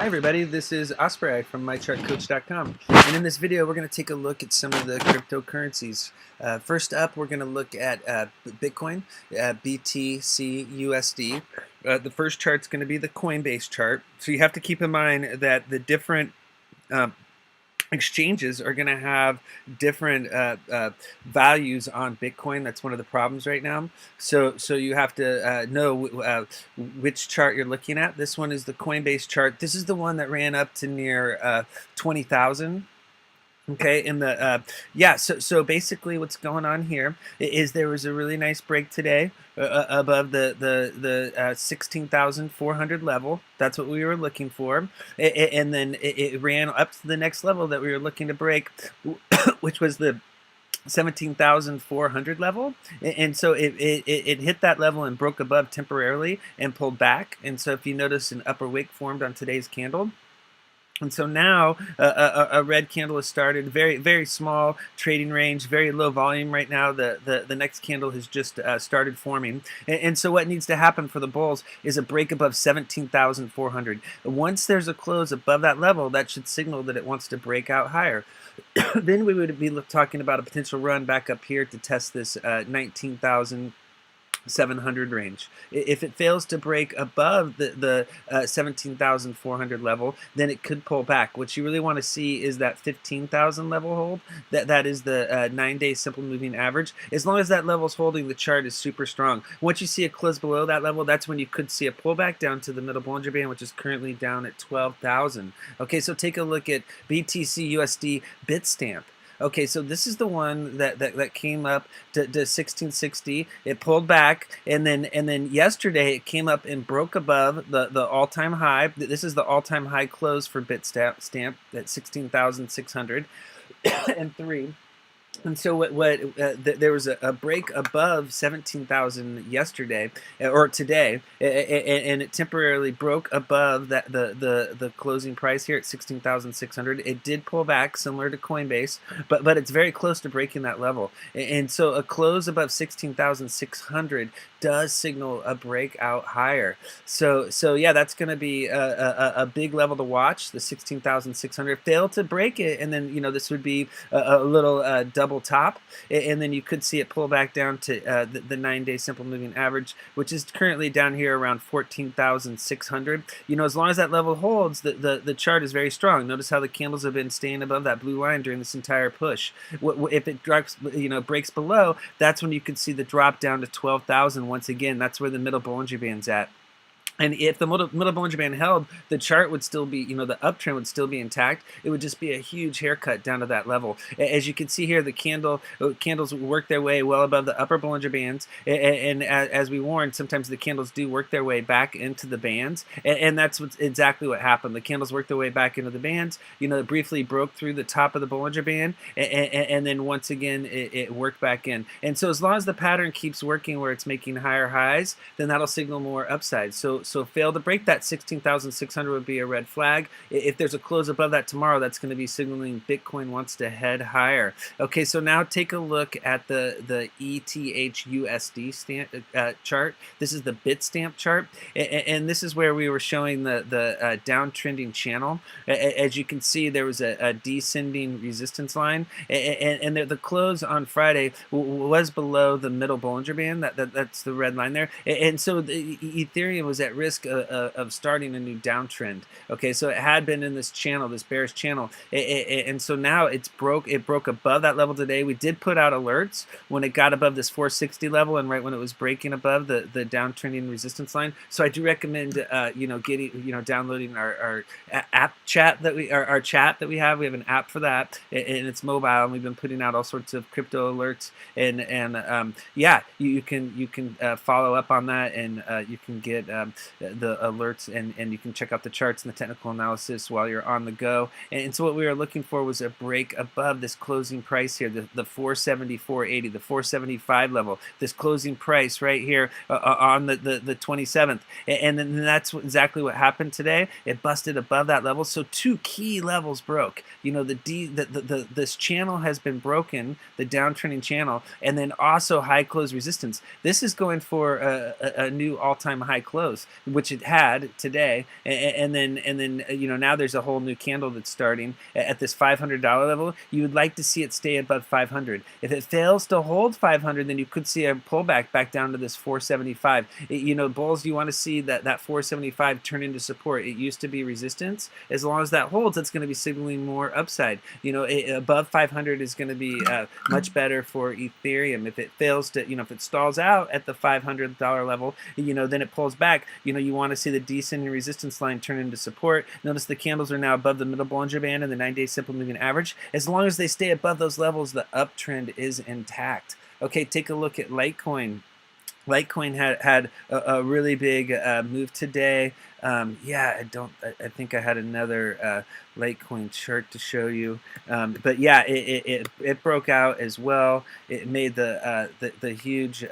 Hi everybody, this is Osprey from MyChartCoach.com, and in this video we're going to take a look at some of the cryptocurrencies. First up, we're going to look at Bitcoin, BTCUSD. The first chart's going to be the Coinbase chart, so you have to keep in mind that the different exchanges are going to have different values on Bitcoin. That's one of the problems right now. So you have to know which chart you're looking at. This one is the Coinbase chart. This is the one that ran up to near 20,000. Okay, and so basically what's going on here is there was a really nice break today above the 16,400 level. That's what we were looking for, and then it ran up to the next level that we were looking to break, which was the 17,400 level, and so it hit that level and broke above temporarily and pulled back. And so if you notice, an upper wick formed on today's candle. And so now a red candle has started, very small trading range, very low volume right now. The next candle has just started forming. And so what needs to happen for the bulls is a break above 17,400. Once there's a close above that level, that should signal that it wants to break out higher. Then we would be talking about a potential run back up here to test this 19,700 range. If it fails to break above the 17,400 level, then it could pull back. What you really want to see is that 15,000 level hold. That is the 9-day simple moving average. As long as that level is holding, the chart is super strong. Once you see a close below that level, that's when you could see a pullback down to the middle Bollinger Band, which is currently down at 12,000. Okay, so take a look at BTCUSD BitStamp. Okay, so this is the one that came up to 1660. It pulled back, and then yesterday it came up and broke above the all-time high. This is the all-time high close for BitStamp at 16,603. And so there was a break above 17,000 yesterday or today, and it temporarily broke above the closing price here at 16,600. It did pull back, similar to Coinbase, but it's very close to breaking that level. And so a close above 16,600 does signal a breakout higher. So yeah, that's going to be a big level to watch. The 16,600 failed to break it, and then this would be a little double top, and then you could see it pull back down to the 9-day simple moving average, which is currently down here around 14,600. As long as that level holds, the chart is very strong. Notice how the candles have been staying above that blue line during this entire push. If it drops, breaks below, that's when you could see the drop down to 12,000. Once again, that's where the middle Bollinger Band's at. And if the middle Bollinger Band held, the chart would still be, the uptrend would still be intact. It would just be a huge haircut down to that level. As you can see here, the candles work their way well above the upper Bollinger Bands. And as we warned, sometimes the candles do work their way back into the bands. And that's exactly what happened. The candles worked their way back into the bands. It briefly broke through the top of the Bollinger Band. And then once again, it worked back in. And so as long as the pattern keeps working where it's making higher highs, then that'll signal more upside. So fail to break that 16,600 would be a red flag. If there's a close above that tomorrow, that's going to be signaling Bitcoin wants to head higher. Okay, so now take a look at the ETHUSD chart. This is the BitStamp chart, and this is where we were showing the downtrending channel. As you can see, there was a descending resistance line, and the close on Friday was below the middle Bollinger Band. That's the red line there, and so the Ethereum was at risk of starting a new downtrend. Okay, so it had been in this channel, this bearish channel, and so now it broke above that level today. We did put out alerts when it got above this 460 level, and right when it was breaking above the downtrending resistance line. So I do recommend getting downloading our app chat our chat that we have. We have an app for that, and it's mobile, and we've been putting out all sorts of crypto alerts, and yeah, you can follow up on that, and you can get the alerts, and you can check out the charts and the technical analysis while you're on the go. And so what we were looking for was a break above this closing price here, the 474.80, the 475 level, this closing price right here on the 27th. And then that's exactly what happened today. It busted above that level. So two key levels broke. This channel has been broken, the downtrending channel, and then also high close resistance. This is going for a new all-time high close. which it had today, and then now there's a whole new candle that's starting at this $500 level. You would like to see it stay above 500. If it fails to hold 500, then you could see a pullback back down to this 475. Bulls, you want to see that 475 turn into support. It used to be resistance. As long as that holds, it's going to be signaling more upside. Above 500 is going to be much better for Ethereum. If it fails to, if it stalls out at the $500 level, then it pulls back. You want to see the descending resistance line turn into support. Notice the candles are now above the middle Bollinger Band and the 9-day simple moving average. As long as they stay above those levels, the uptrend is intact. Okay, take a look at Litecoin. Litecoin had a really big move today. I think I had another Litecoin chart to show you, but yeah, it broke out as well. It made the huge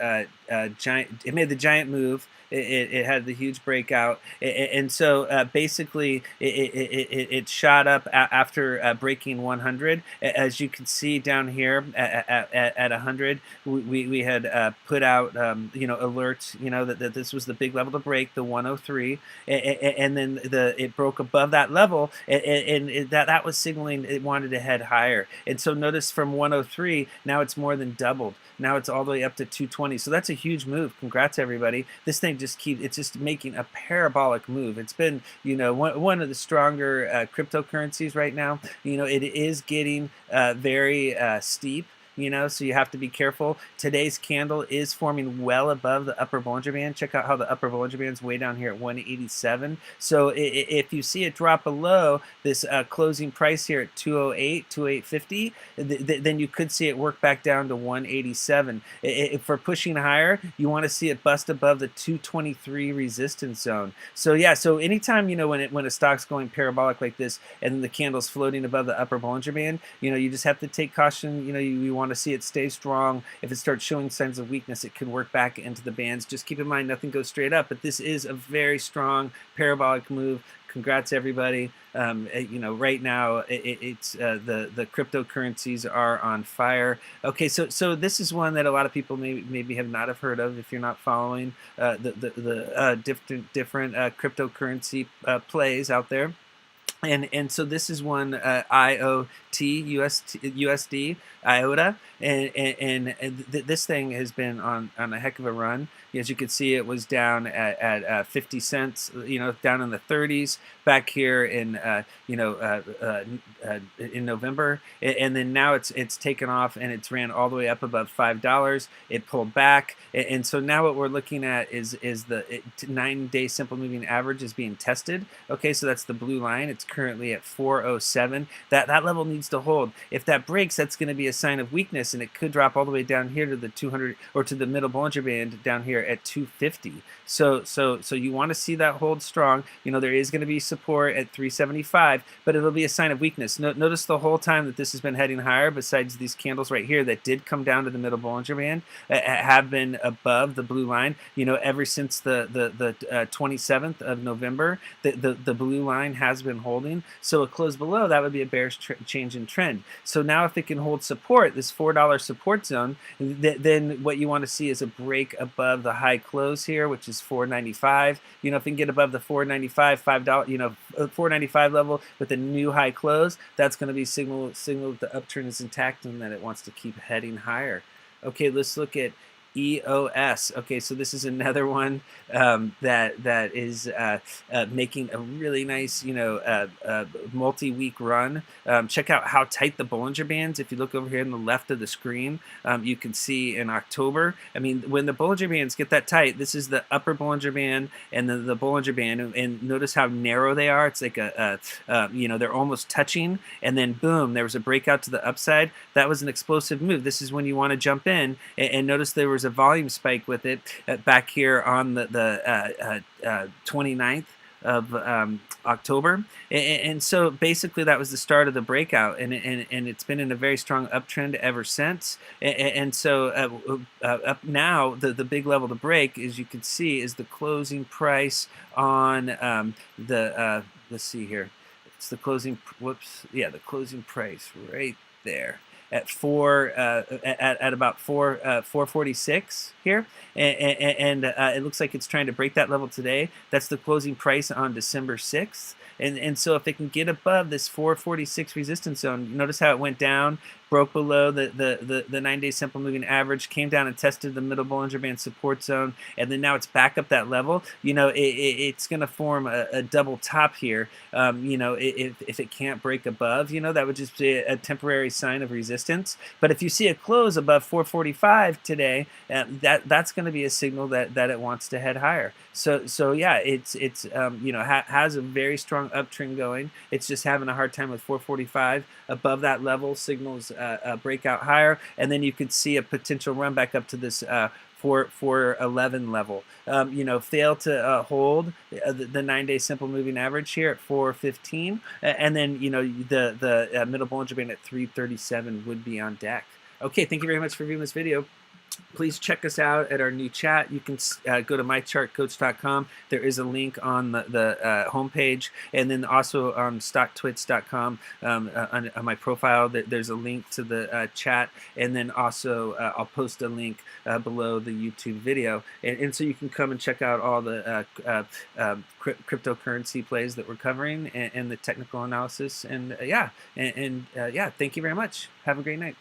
giant. It made the giant move. It had the huge breakout, and so basically it shot up after breaking 100. As you can see down here at 100, we had put out alerts that this was the big level to break, the 103, and then it broke above that level, and that was signaling it wanted to head higher. And so notice from 103 now it's more than doubled. Now it's all the way up to 220. So that's a huge move. Congrats, everybody. This thing it's just making a parabolic move. It's been, one of the stronger cryptocurrencies right now. It is getting very steep. So you have to be careful. Today's candle is forming well above the upper Bollinger Band. Check out how the upper Bollinger Band is way down here at 187. So if you see it drop below this closing price here at 208, 2850, then you could see it work back down to 187. If we're pushing higher, you want to see it bust above the 223 resistance zone. So yeah, so anytime when a stock's going parabolic like this and the candle's floating above the upper Bollinger Band, you just have to take caution. You want to see it stay strong. If it starts showing signs of weakness, it could work back into the bands. Just keep in mind, nothing goes straight up, but this is a very strong parabolic move. Congrats, everybody. Right now it's the cryptocurrencies are on fire. Okay, so this is one that a lot of people maybe have not have heard of if you're not following the different cryptocurrency plays out there. And so this is one IOTUSD IOTA, and this thing has been on a heck of a run. As you can see, it was down at 50 cents, down in the 30s back here in in November, and then now it's taken off and it's ran all the way up above $5. It pulled back, and so now what we're looking at is the 9-day simple moving average is being tested. Okay, so that's the blue line. It's currently at 407. That level needs to hold. If that breaks, that's going to be a sign of weakness, and it could drop all the way down here to the 200 or to the middle Bollinger Band down here at 250. So you want to see that hold strong. There is going to be support at 375, but it'll be a sign of weakness. Notice the whole time that this has been heading higher, besides these candles right here that did come down to the middle Bollinger Band, have been above the blue line. Ever since the 27th of November, the blue line has been holding. So a close below, that would be a bearish change in trend. So now if it can hold support, this $4 support zone, then what you want to see is a break above the high close here, which is 495. If it can get above the 495, $5, 495 level with a new high close, that's going to be signal that the upturn is intact and that it wants to keep heading higher. Okay, let's look at EOS. Okay, so this is another one that is making a really nice, multi-week run. Check out how tight the Bollinger Bands. If you look over here on the left of the screen, you can see in October. I mean, when the Bollinger Bands get that tight, this is the upper Bollinger Band and the Bollinger Band, and notice how narrow they are. It's like they're almost touching, and then boom, there was a breakout to the upside. That was an explosive move. This is when you want to jump in, and notice there was a volume spike with it back here on the 29th of October, and so basically that was the start of the breakout, and it's been in a very strong uptrend ever since. And so up now, the big level to break, as you can see, is the closing price on let's see here. It's the closing. The closing price right there. at at about 446 here, and it looks like it's trying to break that level today. That's the closing price on December 6th. And so if it can get above this 446 resistance zone, notice how it went down, broke below the 9-day simple moving average, came down and tested the middle Bollinger Band support zone, and then now it's back up that level. It's going to form a double top here. If it can't break above, that would just be a temporary sign of resistance. But if you see a close above 445 today, that's going to be a signal that it wants to head higher. So yeah, it's has a very strong uptrend going. It's just having a hard time with 445 above that level. Signals breakout higher, and then you could see a potential run back up to this 411 level. Fail to hold the 9-day simple moving average here at 415, and then the middle Bollinger Band at 337 would be on deck. Okay, thank you very much for viewing this video. Please check us out at our new chat. You can go to MyChartCoach.com. There is a link on the homepage, and then also on StockTwits.com on my profile. There's a link to the chat, and then also I'll post a link below the YouTube video, and so you can come and check out all the cryptocurrency plays that we're covering and the technical analysis. And yeah, thank you very much. Have a great night.